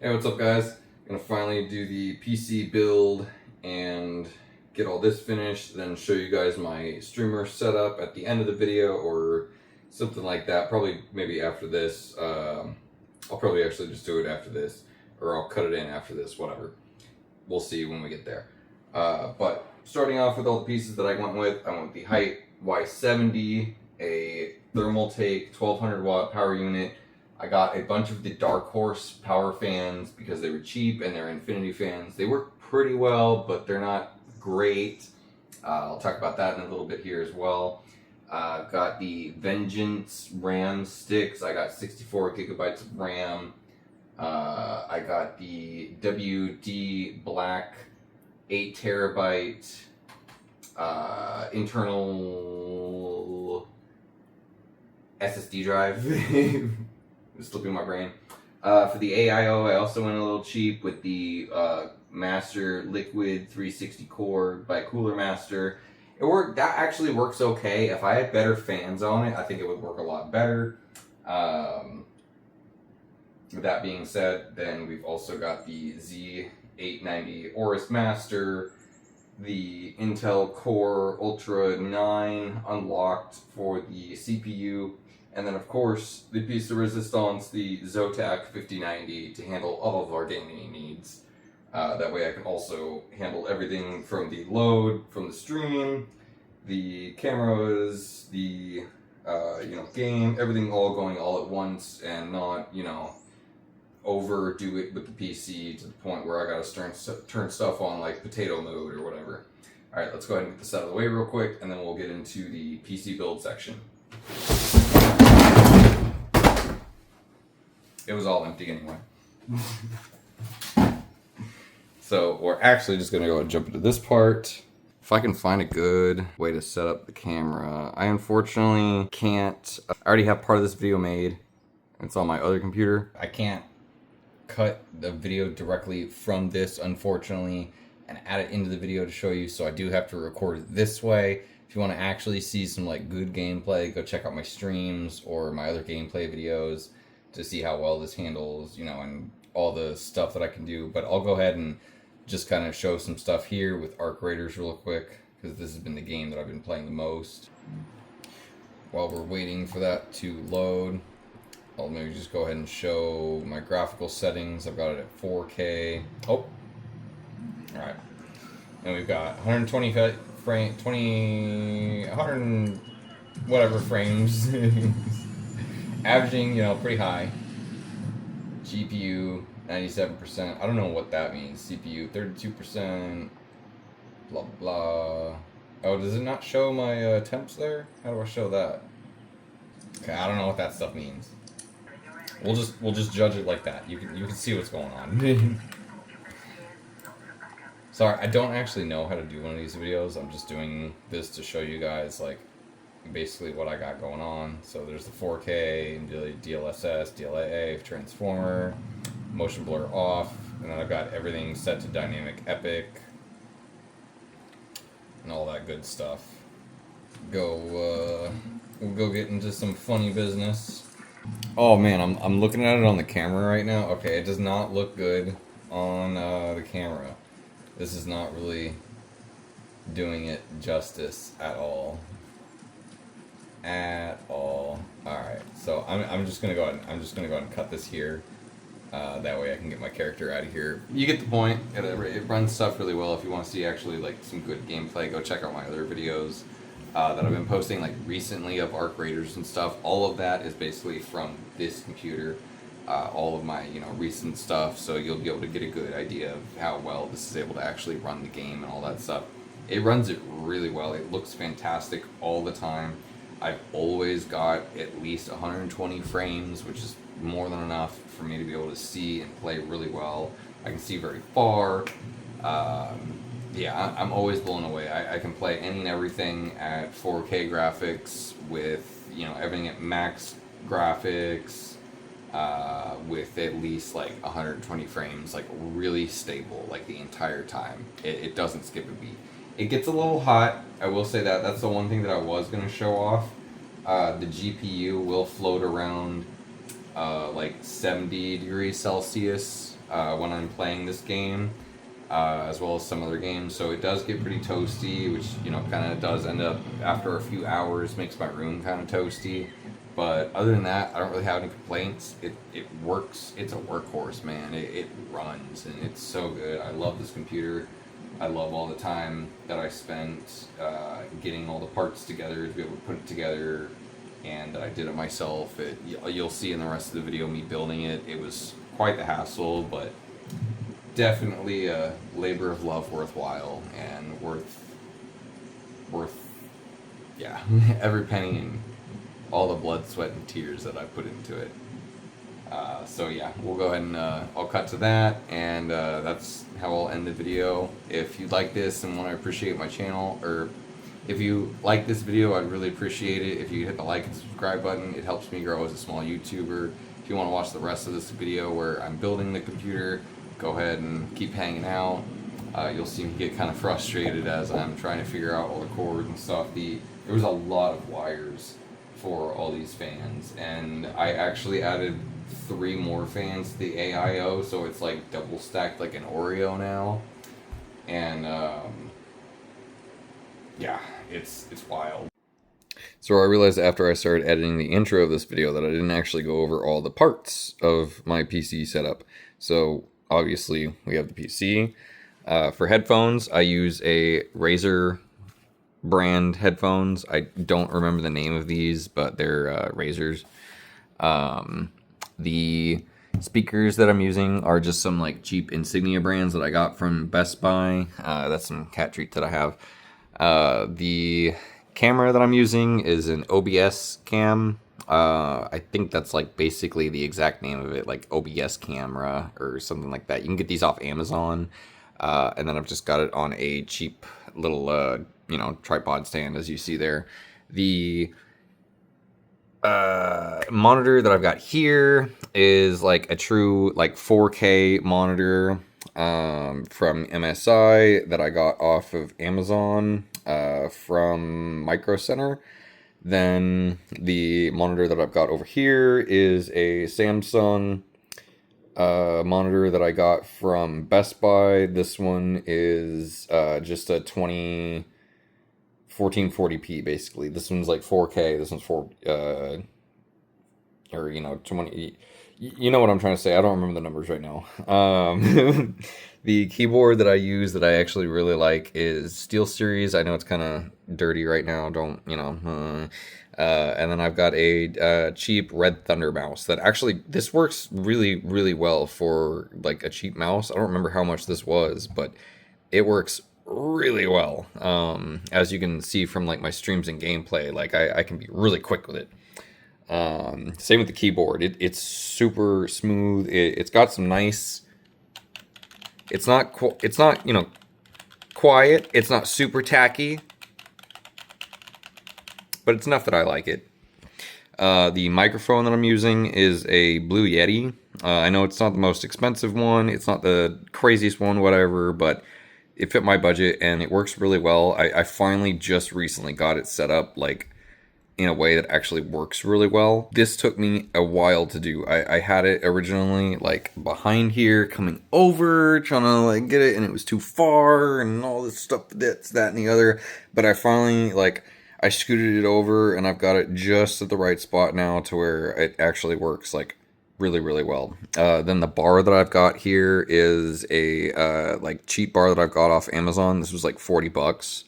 Hey, what's up guys? Gonna finally do the PC build and get all this finished, then show you guys my streamer setup at the end of the video or something like that. Probably maybe after this. I'll probably actually just do it after this, or I'll cut it in after this, whatever. We'll see when we get there. But starting off with all the pieces that I went with the Hyte Y70, a thermal take 1200 watt power unit. I got a bunch of the Dark Horse power fans because they were cheap and they're Infinity fans. They work pretty well, but they're not great. I'll talk about that in a little bit here as well. Got the Vengeance RAM sticks. I got 64 gigabytes of RAM. I got the WD Black 8 terabyte internal SSD drive. Slipping my brain. For the AIO, I also went a little cheap with the Master Liquid 360 core by Cooler Master. That actually works okay. If I had better fans on it, I think it would work a lot better. With that being said, then we've also got the Z890 Aorus Master, the Intel Core Ultra 9 unlocked for the CPU, and then of course the piece de resistance, the Zotac 5090 to handle all of our gaming needs. That way I can also handle everything from the load, from the stream, the cameras, the game, everything all going all at once and not, overdo it with the PC to the point where I gotta turn stuff on like potato mode or whatever. Alright, let's go ahead and get this out of the way real quick and then we'll get into the PC build section. It was all empty anyway. So we're actually just gonna go and jump into this part. If I can find a good way to set up the camera. I unfortunately can't. I already have part of this video made. It's on my other computer. I can't cut the video directly from this, unfortunately, and add it into the video to show you, so I do have to record it this way. If you want to actually see some good gameplay, go check out my streams or my other gameplay videos to see how well this handles, and all the stuff that I can do. But I'll go ahead and just kind of show some stuff here with Arc Raiders real quick, because this has been the game that I've been playing the most. While we're waiting for that to load, I'll maybe just go ahead and show my graphical settings. I've got it at 4K. Oh, alright. And we've got 120 frame, 100 whatever frames. Averaging, pretty high. GPU, 97%. I don't know what that means. CPU, 32%. Blah, blah. Oh, does it not show my temps there? How do I show that? Okay, I don't know what that stuff means. We'll just judge it like that. You can see what's going on. Sorry, I don't actually know how to do one of these videos. I'm just doing this to show you guys basically what I got going on. So there's the 4K, DLSS, DLAA, transformer, motion blur off, and then I've got everything set to dynamic epic and all that good stuff. We'll go get into some funny business. Oh man, I'm looking at it on the camera right now. Okay, it does not look good on the camera. This is not really doing it justice at all. Alright, so I'm just gonna go ahead and cut this here. That way I can get my character out of here. You get the point. It runs stuff really well. If you want to see actually some good gameplay, go check out my other videos that I've been posting recently of Arc Raiders and stuff. All of that is basically from this computer. All of my recent stuff, so you'll be able to get a good idea of how well this is able to actually run the game and all that stuff. It runs it really well. It looks fantastic all the time. I've always got at least 120 frames, which is more than enough for me to be able to see and play really well. I can see very far. Yeah, I'm always blown away. I can play any and everything at 4K graphics with, everything at max graphics, with at least 120 frames, really stable, the entire time. It doesn't skip a beat. It gets a little hot, I will say that. That's the one thing that I was going to show off. The GPU will float around like 70 degrees Celsius when I'm playing this game, as well as some other games. So it does get pretty toasty, which, you know, kind of does end up, after a few hours, makes my room kind of toasty. But other than that, I don't really have any complaints. It works. It's a workhorse, man. It runs, and it's so good. I love this computer. I love all the time that I spent getting all the parts together to be able to put it together, and that I did it myself. You'll see in the rest of the video me building it. It was quite the hassle, but definitely a labor of love worthwhile, and worth yeah, every penny and all the blood, sweat, and tears that I put into it. So yeah, we'll go ahead and I'll cut to that, and that's how I'll end the video. If you like this and want to appreciate my channel, or if you like this video, I'd really appreciate it if you hit the like and subscribe button. It helps me grow as a small YouTuber. If you want to watch the rest of this video where I'm building the computer, go ahead and keep hanging out. You'll see me get kind of frustrated as I'm trying to figure out all the cords and stuff. There was a lot of wires for all these fans, and I actually added 3 more fans to the AIO, so it's like double stacked like an Oreo now. And yeah, it's wild. So I realized after I started editing the intro of this video that I didn't actually go over all the parts of my PC setup. So obviously we have the PC. For headphones, I use a Razer brand headphones. I don't remember the name of these, but they're Razers. The speakers that I'm using are just some like cheap Insignia brands that I got from Best Buy. That's some cat treat that I have. The camera that I'm using is an OBS cam. I think that's like basically the exact name of it, like OBS camera or something like that. You can get these off Amazon. And then I've just got it on a cheap little, you know, tripod stand, as you see there. The monitor that I've got here is like a true like 4K monitor from MSI that I got off of Amazon from Micro Center. Then the monitor that I've got over here is a Samsung monitor that I got from Best Buy. This one is just a 1440p basically. This one's like 4K. This one's or you know, 20. You know what I'm trying to say. I don't remember the numbers right now. The keyboard that I use that I actually really like is SteelSeries. I know it's kind of dirty right now. Don't, you know. And then I've got a cheap Red Thunder mouse that actually, this works really, really well for like a cheap mouse. I don't remember how much this was, but it works really well. As you can see from like my streams and gameplay, like I can be really quick with it. Same with the keyboard. It's super smooth. It's got some nice, it's not, you know, quiet. It's not super tacky, but it's enough that I like it. The microphone that I'm using is a Blue Yeti. I know it's not the most expensive one. It's not the craziest one, whatever, but it fit my budget and it works really well. I finally just recently got it set up like in a way that actually works really well. This took me a while to do. I had it originally like behind here, coming over, trying to like get it, and it was too far and all this stuff, that and the other. But I finally like, I scooted it over and I've got it just at the right spot now to where it actually works like really, really well. Then the bar that I've got here is a like cheap bar that I've got off Amazon. This was like $40.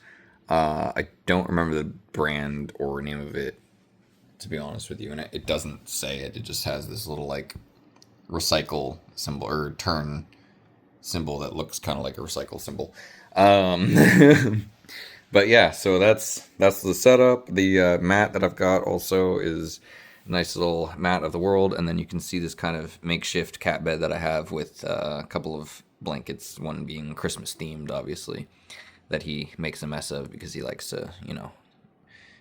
I don't remember the brand or name of it, to be honest with you, and it doesn't say it. It just has this little like recycle symbol or turn symbol that looks kind of like a recycle symbol. But yeah, so that's the setup. The mat that I've got also is a nice little mat of the world, and then you can see this kind of makeshift cat bed that I have with a couple of blankets, one being Christmas themed, obviously, that he makes a mess of because he likes to, you know,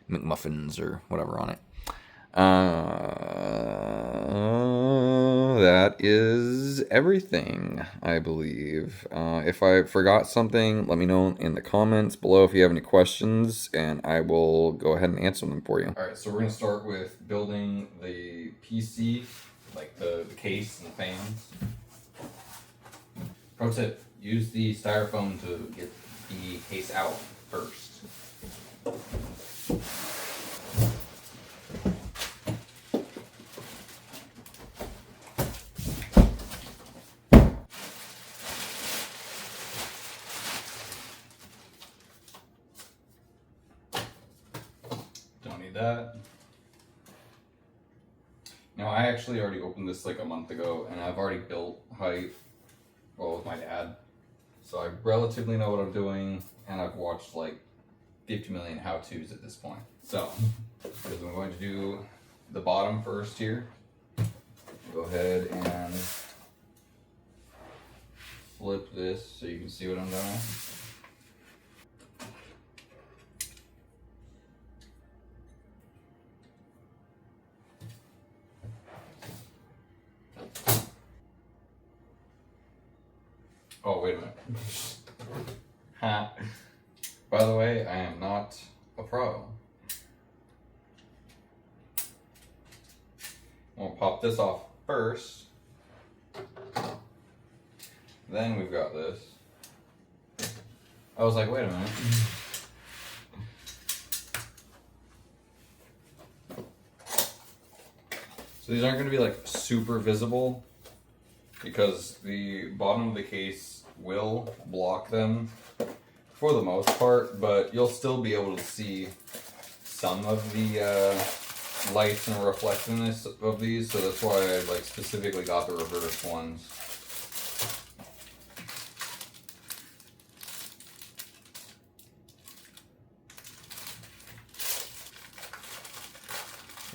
McMuffins or whatever on it. That is everything, I believe. If I forgot something, let me know in the comments below if you have any questions, and I will go ahead and answer them for you. Alright, so we're going to start with building the PC, like the case and the fans. Pro tip, use the styrofoam to get the case out first. Don't need that. Now I actually already opened this like a month ago, and I've already built Hyte, well, with my dad. So I relatively know what I'm doing, and I've watched like 50 million how-tos at this point. So, because I'm going to do the bottom first here, go ahead and flip this so you can see what I'm doing. Oh, wait a minute. Ha. By the way, I am not a pro. We'll pop this off first. Then we've got this. I was like, wait a minute. So these aren't going to be like super visible because the bottom of the case will block them for the most part, but you'll still be able to see some of the lights and reflectiveness of these, so that's why I like specifically got the reverse ones.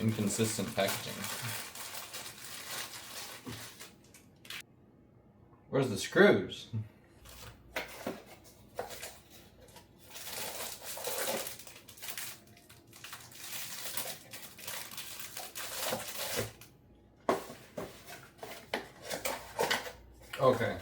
Inconsistent packaging. Where's the screws? Okay.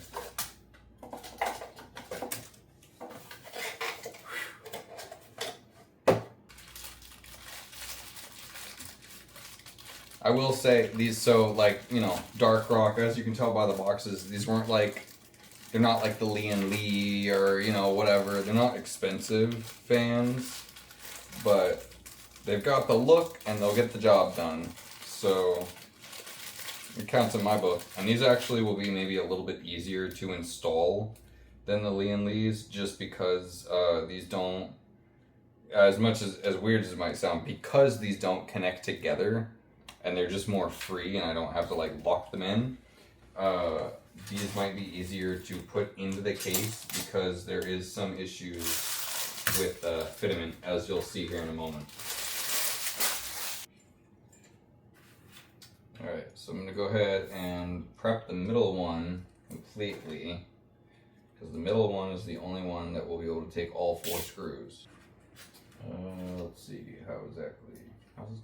I will say these, so like, you know, Dark Rock, as you can tell by the boxes, these weren't like, they're not like the Lee and Lee or, you know, whatever. They're not expensive fans, but they've got the look and they'll get the job done. So it counts in my book. And these actually will be maybe a little bit easier to install than the Lee and Lees, just because these don't, as much as weird as it might sound, because these don't connect together and they're just more free and I don't have to like lock them in, these might be easier to put into the case because there is some issues with fitment, as you'll see here in a moment. Alright, so I'm going to go ahead and prep the middle one completely, because the middle one is the only one that will be able to take all 4 screws. Let's see, how exactly, how's this?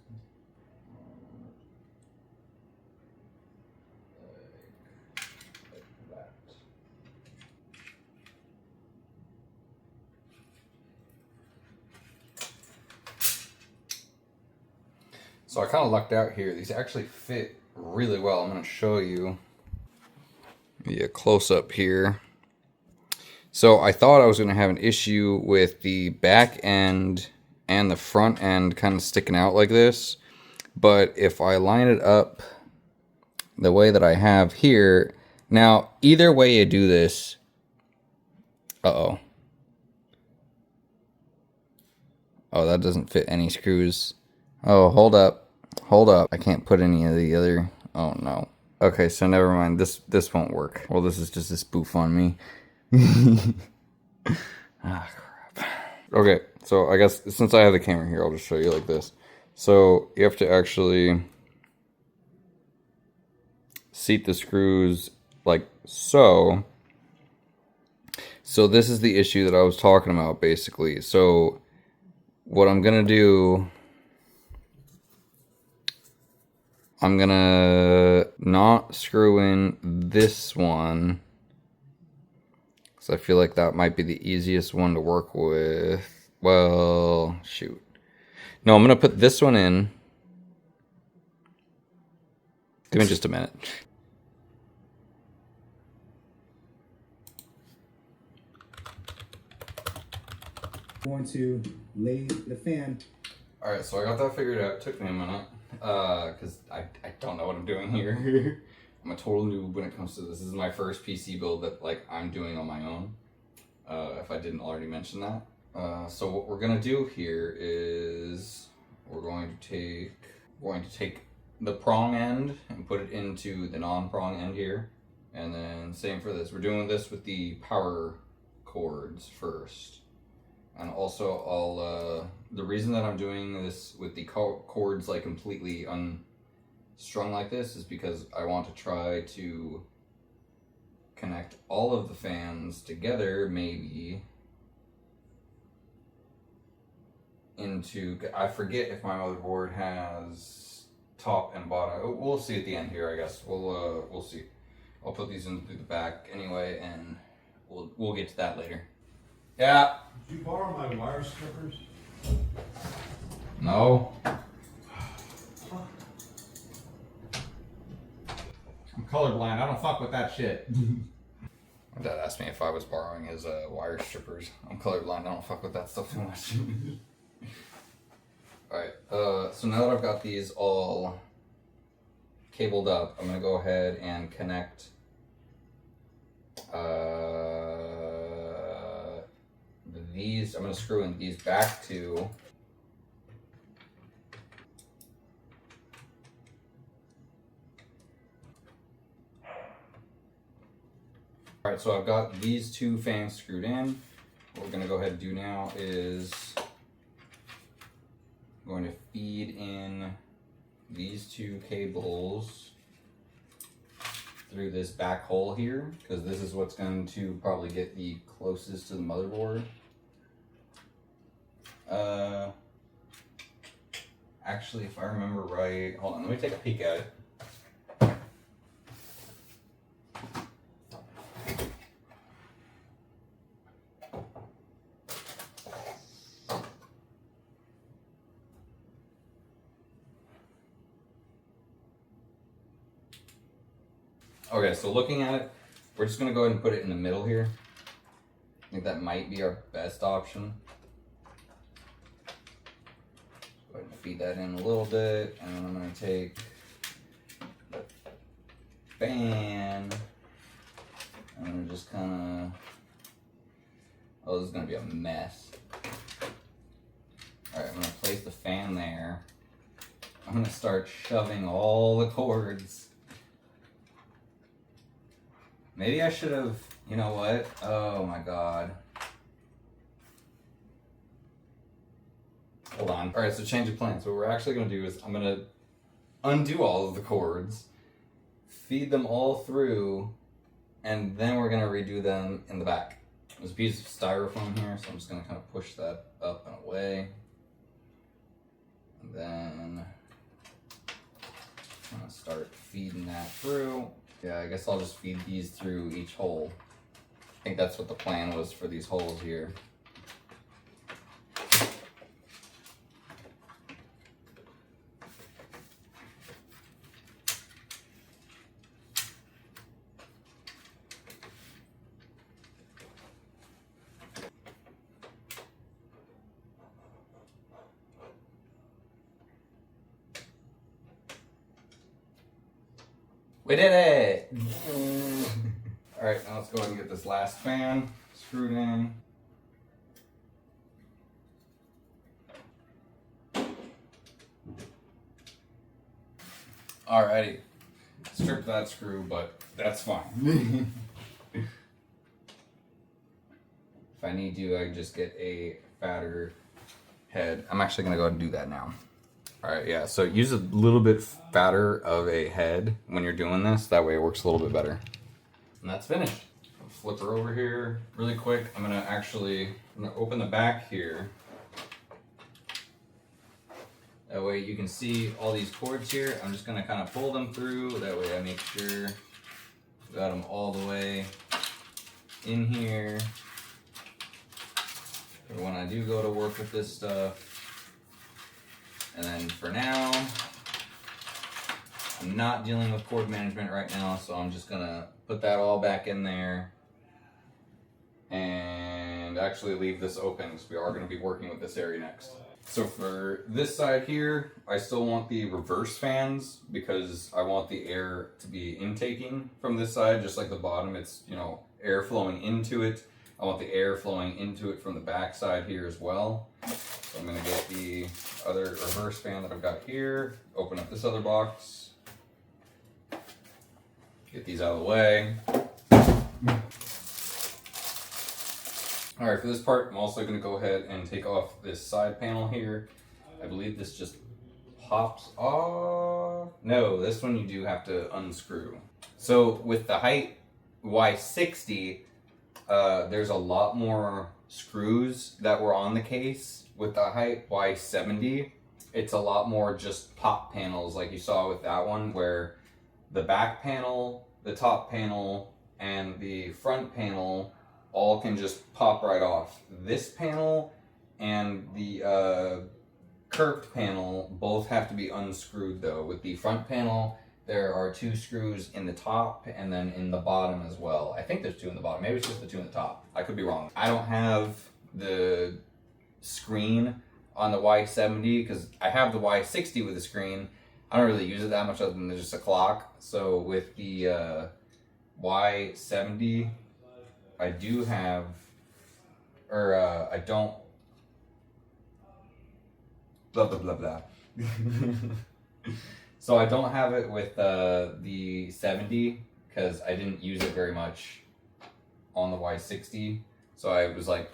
Like that. So I kind of lucked out here. These actually fit really well. I'm going to show you a close up here. So I thought I was going to have an issue with the back end and the front end kind of sticking out like this. But if I line it up the way that I have here, now either way you do this, oh, that doesn't fit any screws. Oh, hold up. I can't put any of the other, oh no. Okay, so never mind, this won't work. Well, this is just a spoof on me. Ah, crap. Okay, so I guess since I have the camera here, I'll just show you like this. So you have to actually seat the screws like so. So this is the issue that I was talking about, basically. So what I'm gonna do, I'm gonna not screw in this one, because I feel like that might be the easiest one to work with. Well, shoot. No, I'm gonna put this one in. Give me just a minute. going to lay the fan. All right, so I got that figured out. It took me a minute because I don't know what I'm doing here. I'm a total noob when it comes to this. This is my first PC build that like I'm doing on my own. If I didn't already mention that. So what we're gonna do here is we're going to take the prong end and put it into the non-prong end here, and then same for this. We're doing this with the power cords first, and also I'll the reason that I'm doing this with the cords like completely unstrung like this is because I want to try to connect all of the fans together, maybe into, I forget if my motherboard has top and bottom. We'll see at the end here, I guess. We'll see. I'll put these in through the back anyway, and we'll get to that later. Yeah. Did you borrow my wire strippers? No. I'm colorblind. I don't fuck with that shit. My dad asked me if I was borrowing his wire strippers. I'm colorblind. I don't fuck with that stuff too much. Alright, so now that I've got these all cabled up, I'm going to go ahead and connect these. I'm going to screw in these back to Alright, so I've got these two fans screwed in. What we're going to go ahead and do now is I'm going to feed in these two cables through this back hole here, because this is what's going to probably get the closest to the motherboard. Actually, if I remember right, hold on, let me take a peek at it. Okay, so looking at it, we're just gonna go ahead and put it in the middle here. I think that might be our best option. Go ahead and feed that in a little bit, and then I'm gonna take the fan, and I'm gonna just kinda, oh, this is gonna be a mess. All right, I'm gonna place the fan there. I'm gonna start shoving all the cords. Maybe I should have, you know what? Oh my God. Hold on. All right, so change of plans. What we're actually gonna do is I'm gonna undo all of the cords, feed them all through, and then we're gonna redo them in the back. There's a piece of styrofoam here, so I'm just gonna kind of push that up and away. And then I'm gonna start feeding that through. Yeah, I guess I'll just feed these through each hole. I think that's what the plan was for these holes here. We did it! Alright, now let's go ahead and get this last fan screwed in. Alrighty. Stripped that screw, but that's fine. If I need to, I can just get a fatter head. I'm actually going to go ahead and do that now. Alright, yeah, so use a little bit fatter of a head when you're doing this. That way it works a little bit better. And that's finished. Flip her over here really quick. I'm gonna open the back here. That way you can see all these cords here. I'm just gonna kind of pull them through. That way I make sure I got them all the way in here. For when I do go to work with this stuff. And then for now, I'm not dealing with cord management right now, so I'm just gonna put that all back in there. And and actually leave this open because we are going to be working with this area next. So for this side here, I still want the reverse fans because I want the air to be intaking from this side, just like the bottom. It's, you know, air flowing into it. I want the air flowing into it from the back side here as well. So I'm going to get the other reverse fan that I've got here, open up this other box, get these out of the way. Alright, for this part, I'm also going to go ahead and take off this side panel here. I believe this just pops off. No, this one you do have to unscrew. So with the Hyte Y60, there's a lot more screws that were on the case. With the Hyte Y70, it's a lot more just pop panels like you saw with that one, where the back panel, the top panel, and the front panel all can just pop right off. This panel and the curved panel both have to be unscrewed though. With the front panel, there are 2 screws in the top and then in the bottom as well. I think there's 2 in the bottom. Maybe it's just the 2 in the top. I could be wrong. I don't have the screen on the Y70 because I have the Y60 with the screen. I don't really use it that much other than just a clock. So with the Y70, I do have, or I don't, blah, blah, blah, blah. So I don't have it with the 70 because I didn't use it very much on the Y60. So I was like,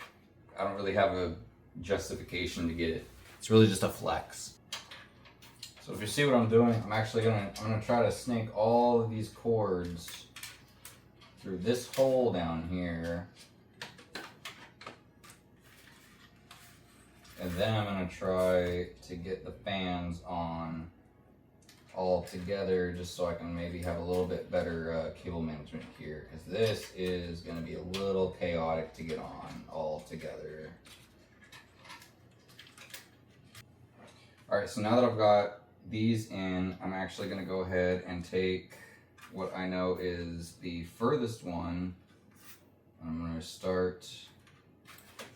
I don't really have a justification to get it. It's really just a flex. So if you see what I'm doing, I'm gonna try to snake all of these cords through this hole down here, and then I'm going to try to get the fans on all together just so I can maybe have a little bit better cable management here, because this is going to be a little chaotic to get on all together. Alright, so now that I've got these in, I'm actually going to go ahead and take what I know is the furthest one. I'm going to start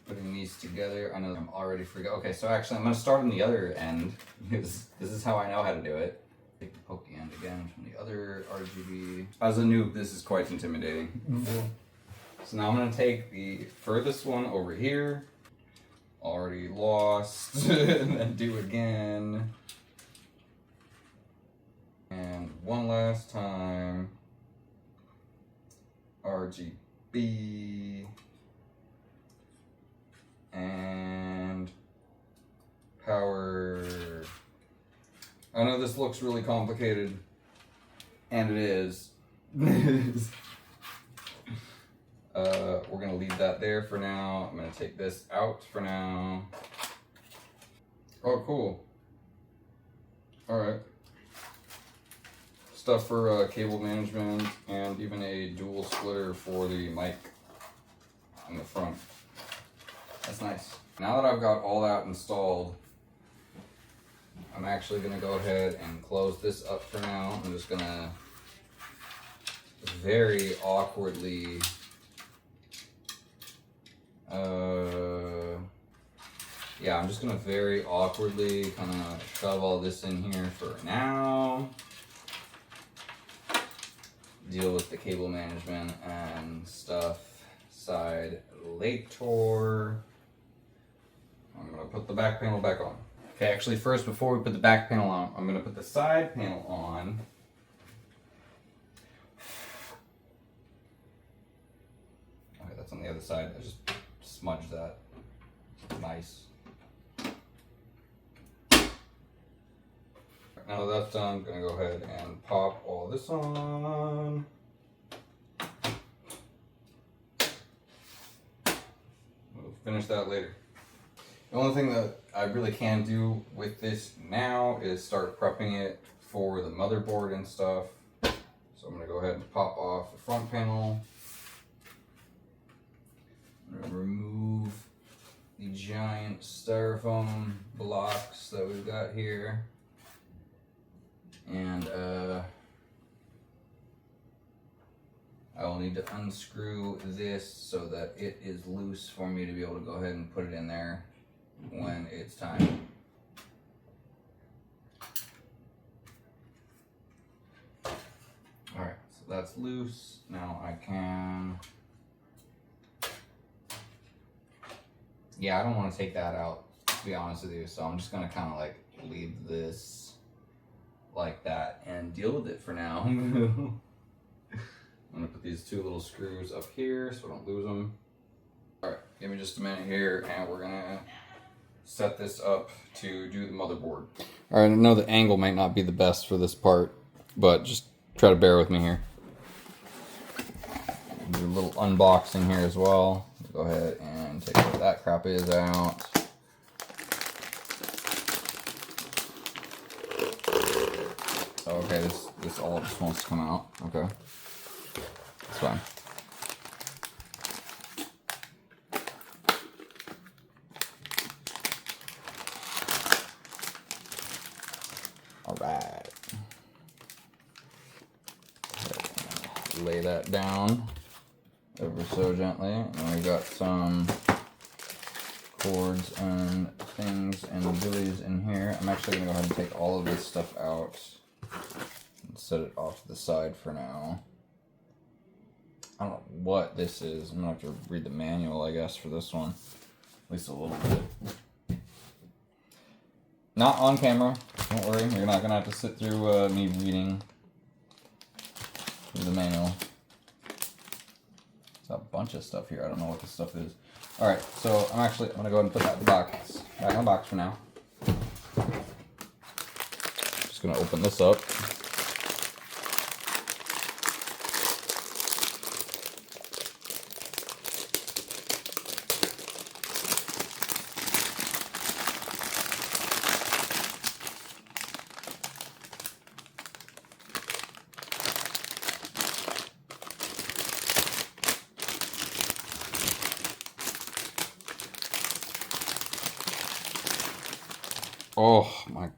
putting these together. I know I'm already forgot. Okay, so actually I'm going to start on the other end because this is how I know how to do it. Take the pokey end again from the other RGB. As a noob, this is quite intimidating. So now I'm going to take the furthest one over here. Already lost. And then do again. And one last time, RGB, and power. I know this looks really complicated, and it is. We're gonna leave that there for now. I'm gonna take this out for now. Oh, cool. All right. Stuff for cable management and even a dual splitter for the mic in the front. That's nice. Now that I've got all that installed, I'm actually going to go ahead and close this up for now. I'm just going to very awkwardly I'm just going to very awkwardly kind of shove all this in here for now. Deal with the cable management and stuff side later. I'm gonna put the back panel back on. Okay, actually first, before we put the back panel on, I'm gonna put the side panel on. Okay, that's on the other side. I just smudged that. Nice. Now that that's done, I'm gonna go ahead and pop all this on. We'll finish that later. The only thing that I really can do with this now is start prepping it for the motherboard and stuff. So I'm gonna go ahead and pop off the front panel. I'm gonna remove the giant styrofoam blocks that we've got here. And I will need to unscrew this so that it is loose for me to be able to go ahead and put it in there when it's time. Alright, so that's loose. Now I can... Yeah, I don't want to take that out, to be honest with you, so I'm just going to kind of like leave this like that and deal with it for now. I'm going to put these two little screws up here so I don't lose them. Alright, give me just a minute here and we're going to set this up to do the motherboard. Alright, I know the angle might not be the best for this part, but just try to bear with me here. Do a little unboxing here as well. Go ahead and take what that crap is out. Okay, this all just wants to come out. Okay, that's fine. All right. Lay that down ever so gently. And we got some cords and things and billies in here. I'm actually gonna go ahead and take all of this stuff out and set it off to the side for now. I don't know what this is. I'm gonna have to read the manual, I guess, for this one. At least a little bit. Not on camera. Don't worry. You're not gonna have to sit through me reading through the manual. There's a bunch of stuff here. I don't know what this stuff is. Alright, so I'm gonna go ahead and put that in the box. Back in the box for now. Just gonna open this up. Oh my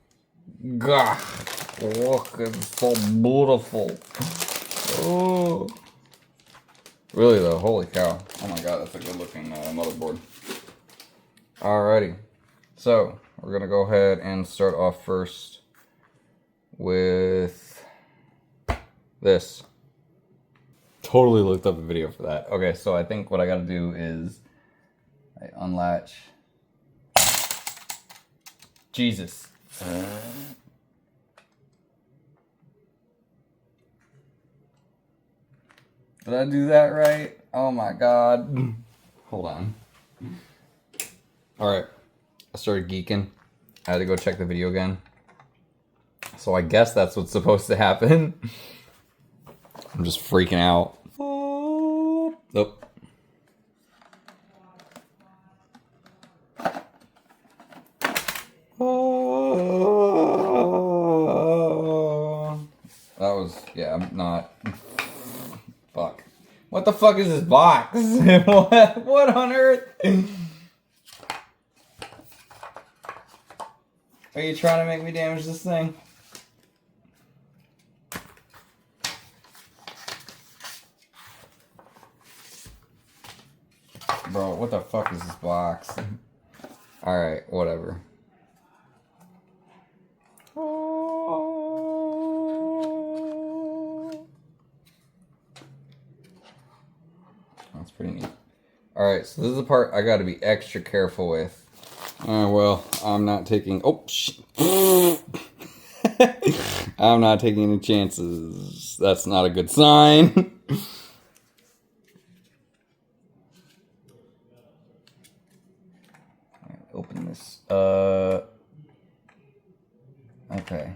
god, look, it's so beautiful. Oh, really though, holy cow. Oh my god, that's a good looking motherboard. Alrighty, so we're gonna go ahead and start off first with this. Totally looked up a video for that. Okay, so I think what I gotta do is I unlatch. Jesus. Did I do that right? Oh my god. Hold on. Alright. I started geeking. I had to go check the video again. So I guess that's what's supposed to happen. I'm just freaking out. Oh. That was, yeah, I'm not. Fuck. What the fuck is this box? What on earth? Are you trying to make me damage this thing? Bro, what the fuck is this box? Alright, whatever. That's pretty neat. Alright, so this is the part I gotta be extra careful with. Well, I'm not taking... Oh, shit. I'm not taking any chances. That's not a good sign. Open this. Okay.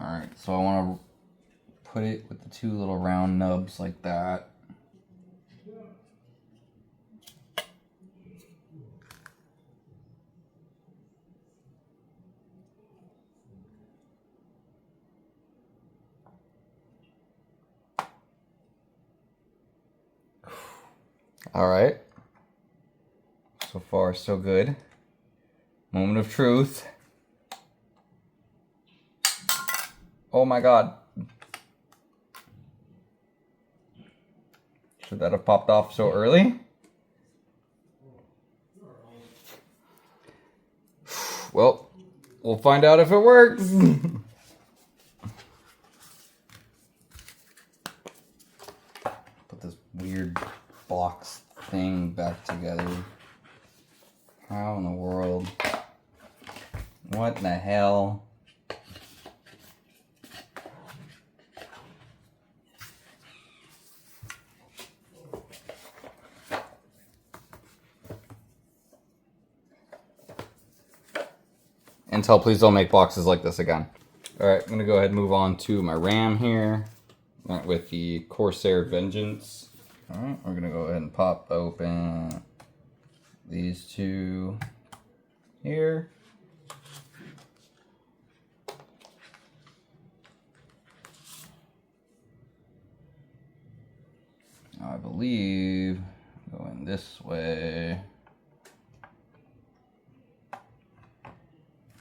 Alright, so I want to put it with the two little round nubs like that. Alright. So far, so good. Moment of truth. Oh my god. Should that have popped off so early? Well, we'll find out if it works. Put this weird box thing back together. How in the world? What in the hell? Intel, please don't make boxes like this again. Alright, I'm gonna go ahead and move on to my RAM here. Went with the Corsair Vengeance. Alright, we're gonna go ahead and pop open these two here. I believe going this way.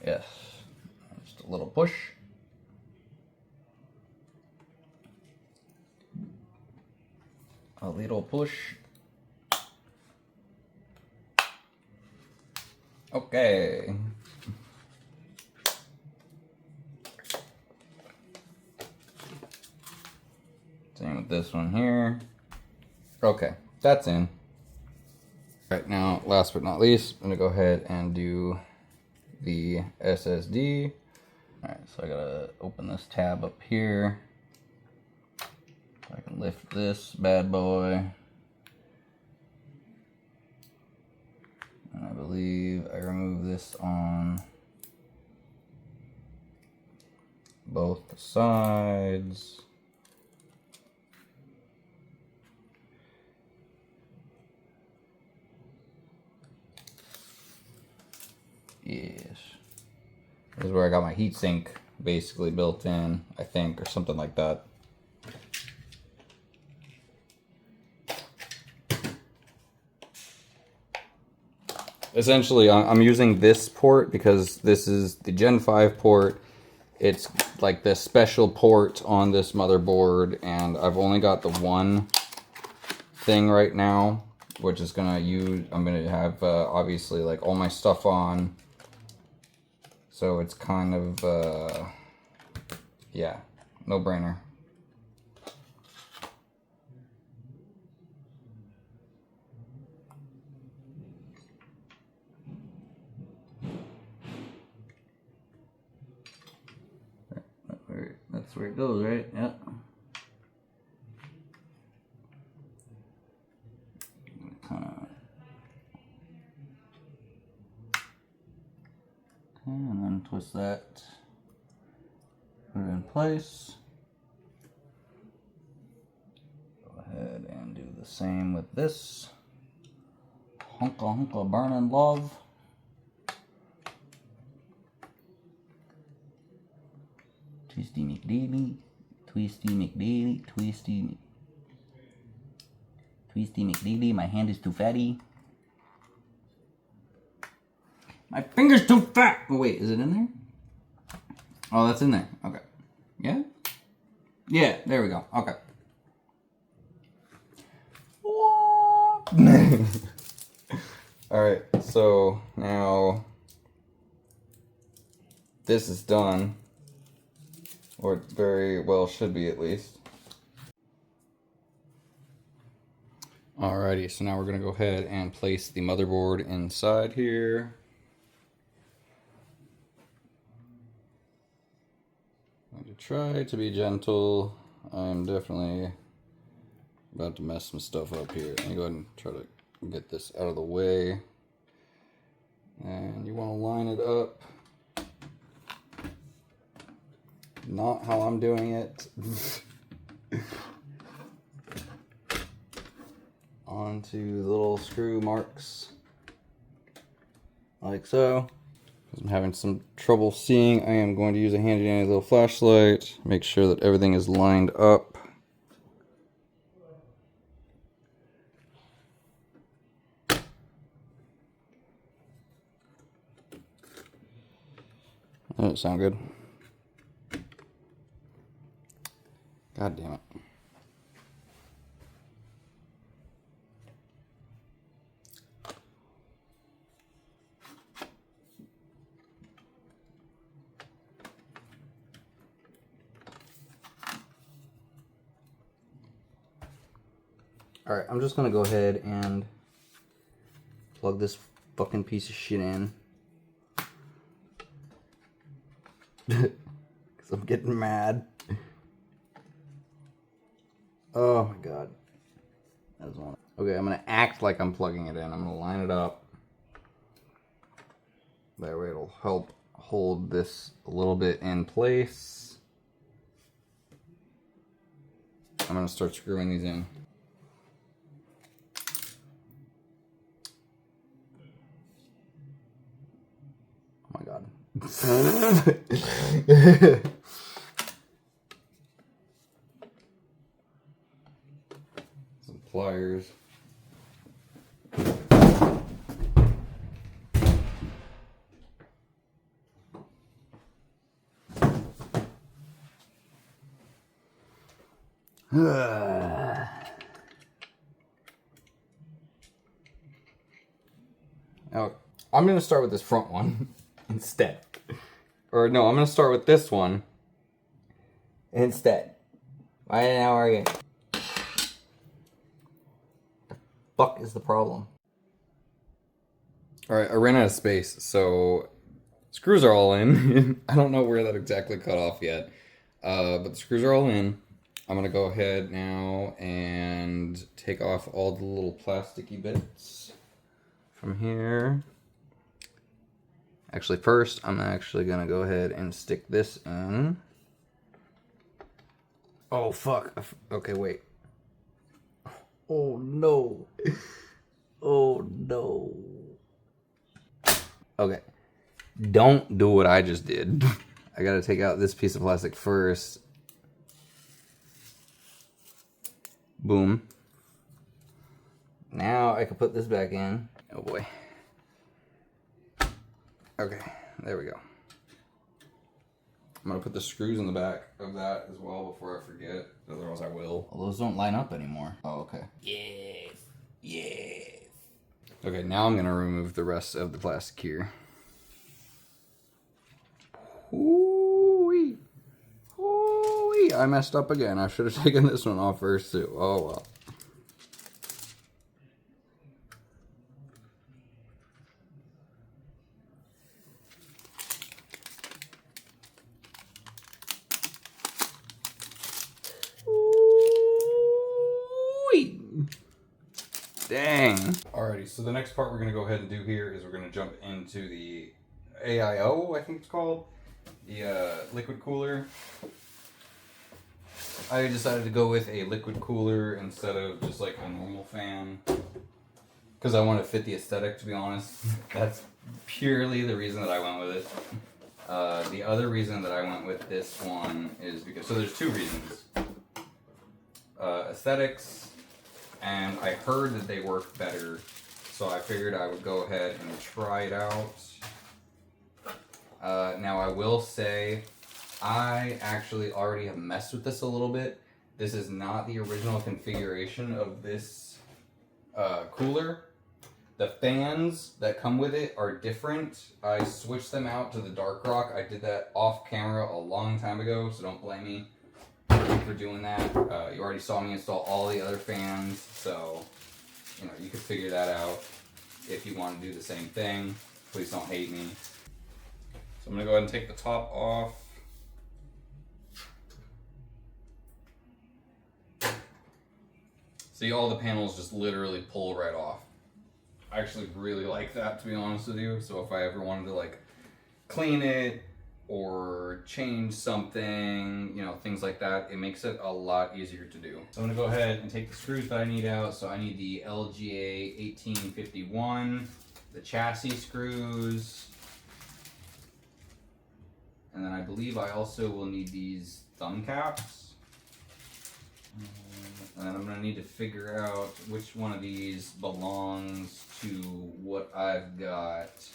Yes, just a little push. A little push. Okay. Same with this one here. Okay, that's in. Right now, last but not least, I'm gonna go ahead and do the SSD. Alright, so I gotta open this tab up here. I can lift this bad boy. And I believe I remove this on both sides. Yes. This is where I got my heatsink basically built in, I think, or something like that. Essentially, I'm using this port because this is the Gen 5 port. It's like the special port on this motherboard, and I've only got the one thing right now, which is gonna use, I'm gonna have obviously like all my stuff on. So it's kind of, yeah, no brainer. That's where it goes, right? Yeah. And then twist that, put it in place. Go ahead and do the same with this. Hunka hunka burning love. Twisty McDaily, Twisty McDaily, Twisty McDaily. My hand is too fatty. My finger's too fat. Oh wait, is it in there? Oh, that's in there. Okay. Yeah? Yeah, there we go. Okay. Alright, so now this is done. Or it very well should be at least. Alrighty, so now we're going to go ahead and place the motherboard inside here. I'm going to try to be gentle. I'm definitely about to mess some stuff up here. Let me go ahead and try to get this out of the way. And you want to line it up. Not how I'm doing it. Onto the little screw marks. Like so. Because I'm having some trouble seeing, I am going to use a handy dandy little flashlight. Make sure that everything is lined up. That doesn't sound good. God damn it. Alright, I'm just gonna go ahead and plug this fucking piece of shit in. Because I'm getting mad. Oh my god. That was one. Okay, I'm gonna act like I'm plugging it in. I'm gonna line it up. That way it'll help hold this a little bit in place. I'm gonna start screwing these in. Oh my god. Some pliers. Now, I'm going to start with this front one instead. Or no, I'm going to start with this one instead. Why now are you? The fuck is the problem? Alright, I ran out of space, so screws are all in. I don't know where that exactly cut off yet. But the screws are all in. I'm going to go ahead now and take off all the little plasticky bits from here. Actually, first, I'm actually going to go ahead and stick this in. Oh, fuck. Okay, wait. Oh, no. Oh, no. Okay. Don't do what I just did. I got to take out this piece of plastic first. Boom. Now I can put this back in. Oh boy. Okay, there we go. I'm gonna put the screws in the back of that as well before I forget. Otherwise I will. Well, those don't line up anymore. Oh, okay. Yes. Yes. Okay, now I'm gonna remove the rest of the plastic here. Ooh-wee. Ooh-wee. I messed up again. I should have taken this one off first too. Oh well. Dang. Alrighty, so the next part we're going to go ahead and do here is we're going to jump into the AIO, I think it's called. The liquid cooler. I decided to go with a liquid cooler instead of just like a normal fan. Because I want to fit the aesthetic, to be honest. That's purely the reason that I went with it. The other reason that I went with this one is because, so there's two reasons. Aesthetics. And I heard that they work better, so I figured I would go ahead and try it out. Now I will say, I actually already have messed with this a little bit. This is not the original configuration of this cooler. The fans that come with it are different. I switched them out to the Dark Rock. I did that off camera a long time ago, so don't blame me for doing that. You already saw me install all the other fans, so you know you could figure that out if you want to do the same thing. Please don't hate me. So I'm gonna go ahead and take the top off. See, all the panels just literally pull right off. I actually really like that, to be honest with you. So if I ever wanted to like clean it or change something, you know, things like that, it makes it a lot easier to do. So I'm gonna go ahead and take the screws that I need out. So I need the LGA 1851, the chassis screws, and then I believe I also will need these thumb caps. And then I'm gonna need to figure out which one of these belongs to what I've got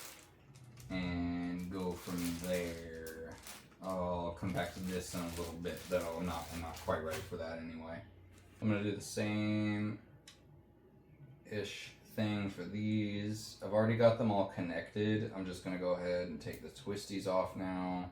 and go from there. I'll come back to this in a little bit, though I'm not quite ready for that anyway. I'm gonna do the same-ish thing for these. I've already got them all connected. I'm just gonna go ahead and take the twisties off now.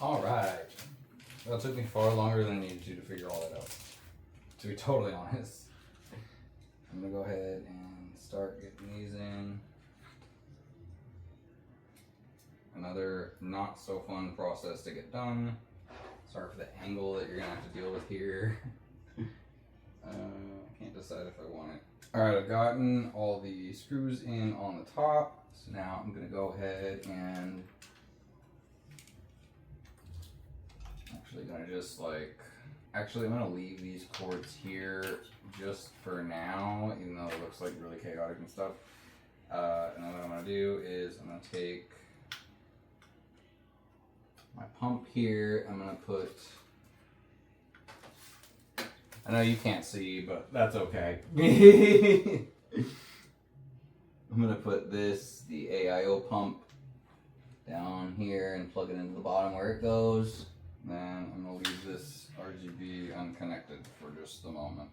All right. Well, it took me far longer than I needed to figure all that out. To be totally honest. I'm gonna go ahead and start getting these in. Another not so fun process to get done. Sorry for the angle that you're gonna have to deal with here. I can't decide if I want it. All right, I've gotten all the screws in on the top. So now I'm gonna go ahead and I'm gonna leave these cords here just for now, even though it looks like really chaotic and stuff. And then what I'm gonna do is I'm gonna take my pump here. I'm gonna put, I know you can't see, but that's okay. I'm gonna put the AIO pump down here and plug it into the bottom where it goes. Then I'm gonna leave this RGB unconnected for just a moment.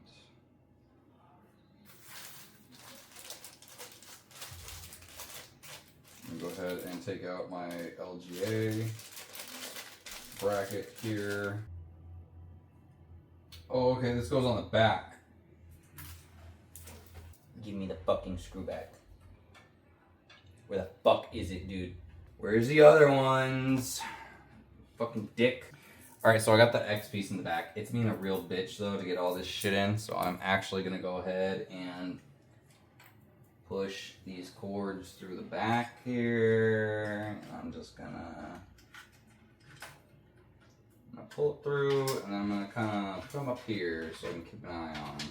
I'm gonna go ahead and take out my LGA bracket here. Oh, okay, this goes on the back. Give me the fucking screw back. Where the fuck is it, dude? Where's the other ones? Fucking dick. Alright, so I got the X piece in the back. It's being a real bitch though to get all this shit in, so I'm actually gonna go ahead and push these cords through the back here. I'm just gonna pull it through, and then I'm gonna kind of put them up here so I can keep an eye on them.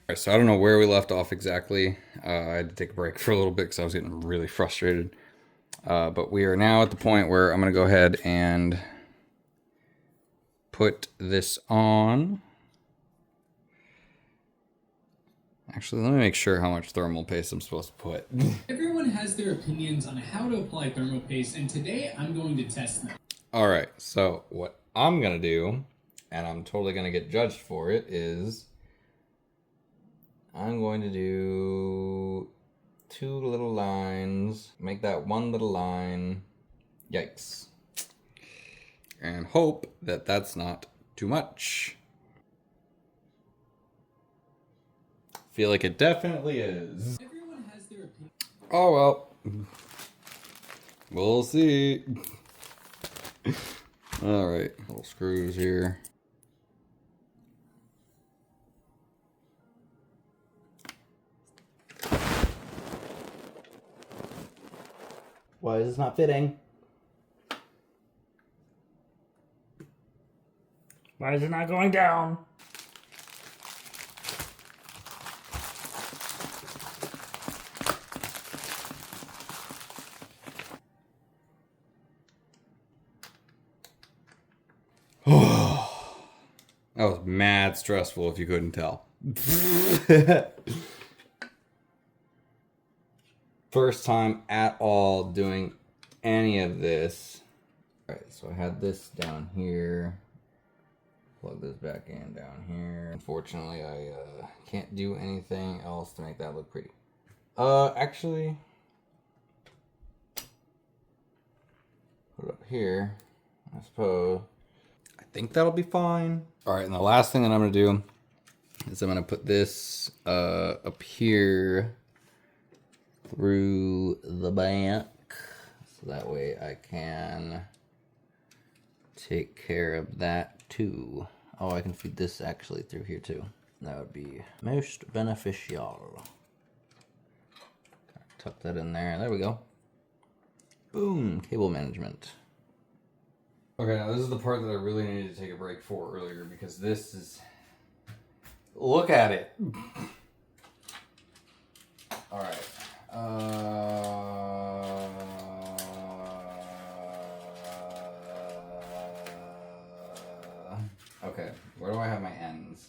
Alright, so I don't know where we left off exactly. I had to take a break for a little bit because I was getting really frustrated. But we are now at the point where I'm gonna go ahead and put this on. Actually, let me make sure how much thermal paste I'm supposed to put. Everyone has their opinions on how to apply thermal paste, and today I'm going to test them. Alright, so what I'm gonna do, and I'm totally gonna get judged for it, is I'm going to do 2 little lines, make that 1 little line, yikes, and hope that that's not too much. Feel like it definitely is. Everyone has their opinion. Oh well. We'll see. Alright, little screws here. Why is this not fitting? Why is it not going down? That was mad stressful if you couldn't tell. First time at all doing any of this. Alright, so I had this down here. Plug this back in down here. Unfortunately, I can't do anything else to make that look pretty. Actually, put it up here, I suppose. I think that'll be fine. Alright, and the last thing that I'm gonna do is I'm gonna put this up here through the back, so that way I can take care of that too. Oh, I can feed this actually through here too. That would be most beneficial. Tuck that in there. There we go. Boom, cable management. Okay, now this is the part that I really needed to take a break for earlier, because this is... Look at it! Alright. Okay, where do I have my ends?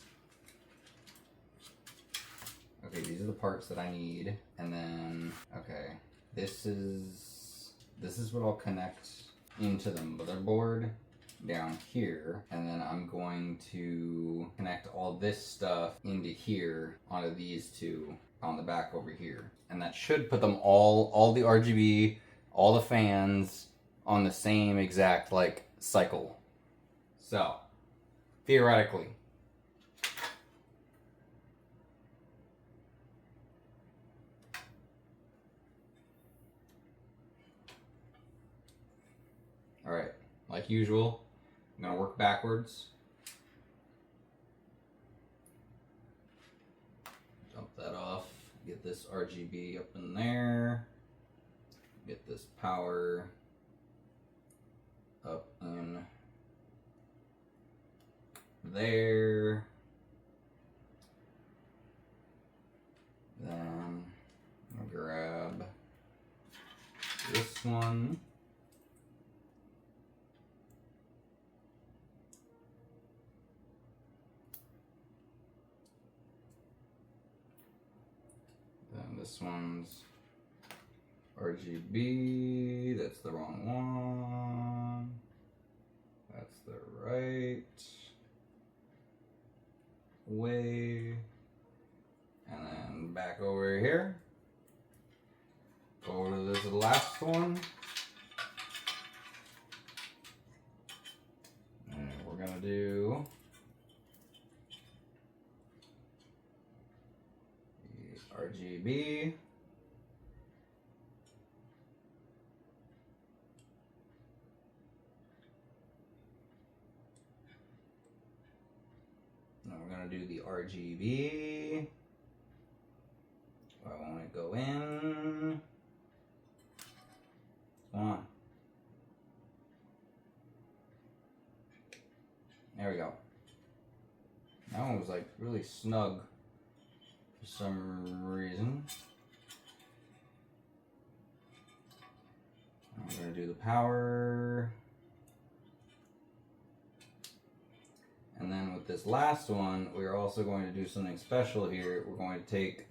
Okay, these are the parts that I need, and then, okay, this is what I'll connect into the motherboard down here, and then I'm going to connect all this stuff into here onto these two, on the back over here. And that should put them all the RGB, all the fans on the same exact like cycle. So, theoretically. Alright, like usual, I'm gonna work backwards. Dump that off, get this RGB up in there, get this power up in there. Then I'll grab this one. Then this one's RGB. That's the wrong one. That's the right way. And then back over here. Over to this last one. And we're gonna do the RGB. Now we're gonna do the RGB. I want to go in. Come on. There we go. That one was like really snug for some reason. I'm going to do the power. And then with this last one, we're also going to do something special here. We're going to take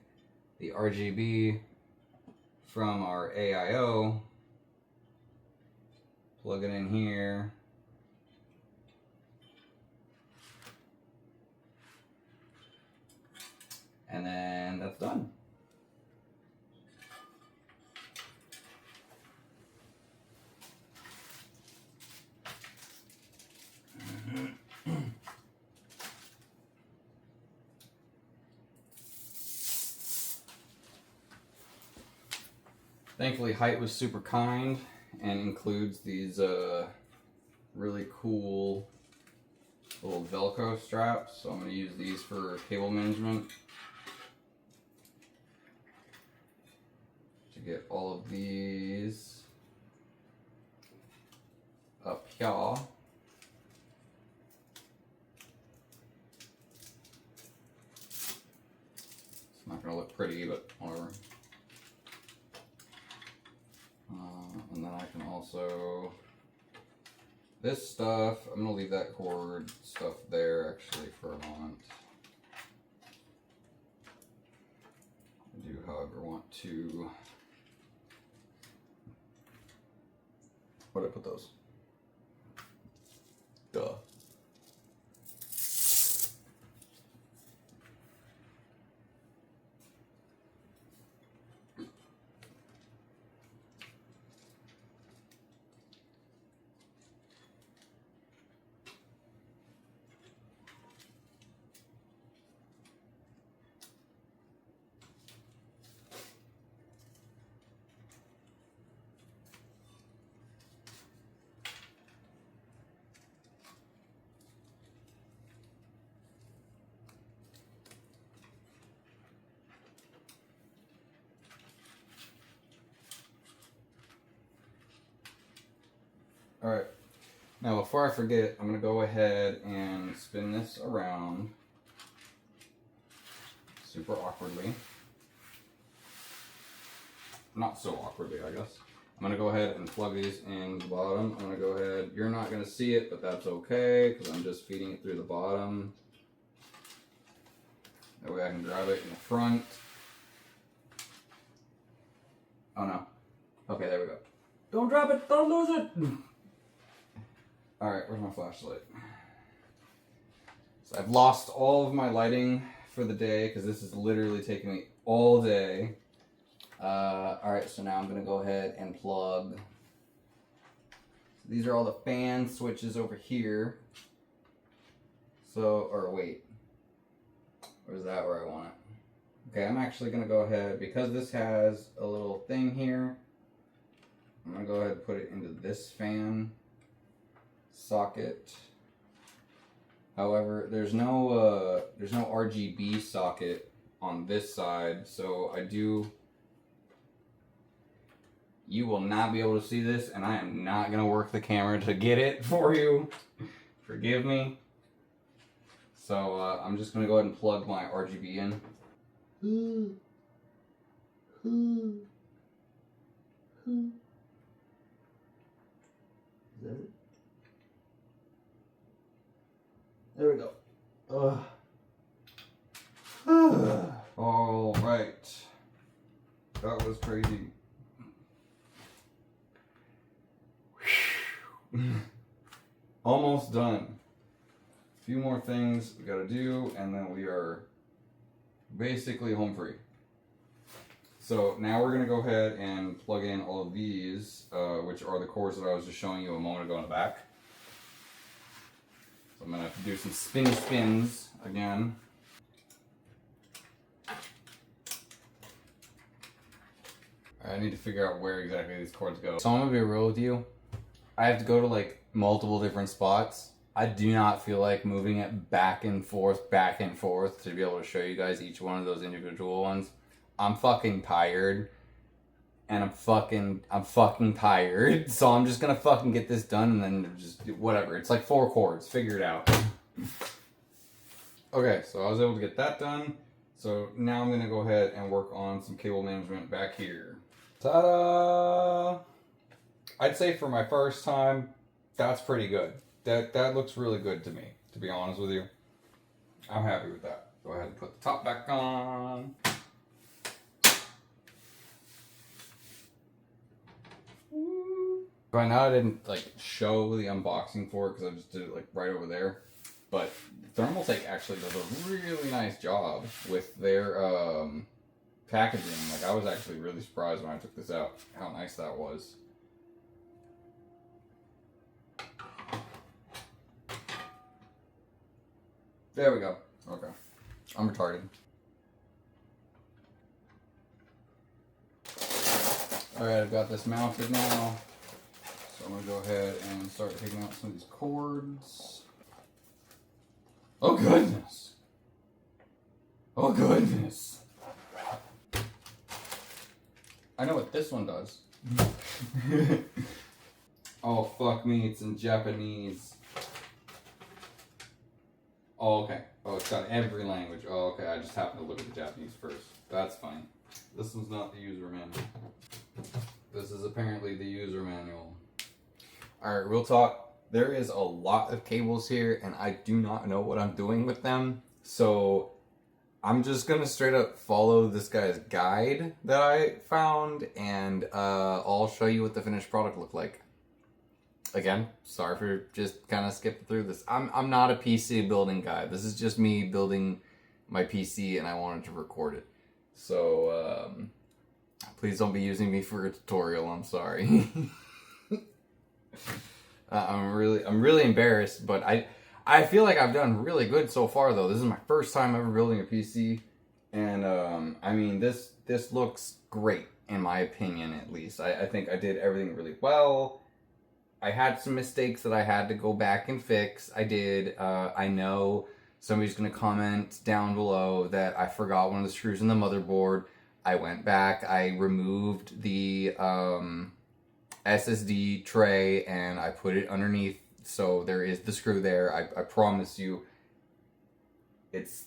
the RGB from our AIO, plug it in here, and then that's done. Thankfully, Hyte was super kind and includes these really cool little Velcro straps. So I'm going to use these for cable management to get all of these up here. It's not going to look pretty, but whatever. And then I can also, this stuff, I'm going to leave that cord stuff there actually for a moment. Do however want to. Where did I put those? Duh. Alright, now before I forget, I'm going to go ahead and spin this around super awkwardly. Not so awkwardly, I guess. I'm going to go ahead and plug these in the bottom. I'm going to go ahead, you're not going to see it, but that's okay, because I'm just feeding it through the bottom. That way I can grab it in the front. Oh no. Okay, there we go. Don't drop it, don't lose it! Alright, where's my flashlight? So I've lost all of my lighting for the day because this is literally taking me all day. Alright, so now I'm going to go ahead and plug. These are all the fan switches over here. So, or wait. Or is that where I want it? Okay, I'm actually going to go ahead, because this has a little thing here, I'm going to go ahead and put it into this fan socket. However, there's no RGB socket on this side, so you will not be able to see this, and I am not going to work the camera to get it for you. Forgive me. So I'm just going to go ahead and plug my RGB in. Is that it? There we go. All right. That was crazy. Almost done. A few more things we gotta do, and then we are basically home free. So now we're gonna go ahead and plug in all of these, which are the cords that I was just showing you a moment ago in the back. So I'm gonna have to do some spinny spins again. I need to figure out where exactly these cords go. So I'm gonna be real with you. I have to go to like multiple different spots. I do not feel like moving it back and forth to be able to show you guys each one of those individual ones. I'm fucking tired. And I'm fucking tired. So I'm just gonna fucking get this done and then just whatever. It's like 4 cords. Figure it out. Okay, so I was able to get that done. So now I'm gonna go ahead and work on some cable management back here. Ta-da! I'd say for my first time, that's pretty good. That looks really good to me, to be honest with you. I'm happy with that. Go ahead and put the top back on. By now I didn't like show the unboxing for it because I just did it like right over there. But Thermaltake actually does a really nice job with their packaging. Like I was actually really surprised when I took this out, how nice that was. There we go. Okay. I'm retarded. Alright, I've got this mounted now. So I'm going to go ahead and start taking out some of these cords. Oh goodness! Oh goodness! I know what this one does. Oh fuck me, it's in Japanese. Oh, okay. Oh, it's got every language. Oh, okay. I just happened to look at the Japanese first. That's fine. This one's not the user manual. This is apparently the user manual. Alright, real talk. There is a lot of cables here, and I do not know what I'm doing with them. So, I'm just gonna straight up follow this guy's guide that I found, and I'll show you what the finished product looked like. Again, sorry for just kind of skipping through this. I'm not a PC building guy. This is just me building my PC, and I wanted to record it. So, please don't be using me for a tutorial. I'm sorry. I'm really embarrassed, but I feel like I've done really good so far, though. This is my first time ever building a PC, and I mean this looks great in my opinion, at least. I think I did everything really well. I had some mistakes that I had to go back and fix. I did. I know somebody's going to comment down below that I forgot one of the screws in the motherboard. I went back. I removed the SSD tray and I put it underneath. So there is the screw there. I promise you. It's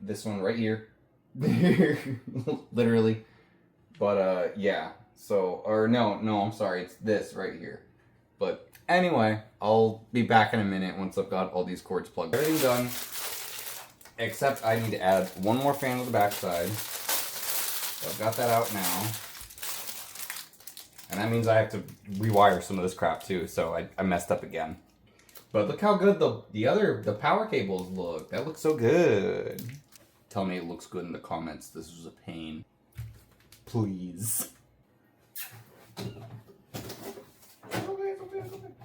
this one right here. Literally. But yeah. So, or no, I'm sorry. It's this right here. But anyway, I'll be back in a minute once I've got all these cords plugged. Everything done, except I need to add one more fan to the backside. So I've got that out now. And that means I have to rewire some of this crap too, so I messed up again. But look how good the power cables look. That looks so good. Tell me it looks good in the comments. This was a pain. Please. Okay, it's okay, it's okay.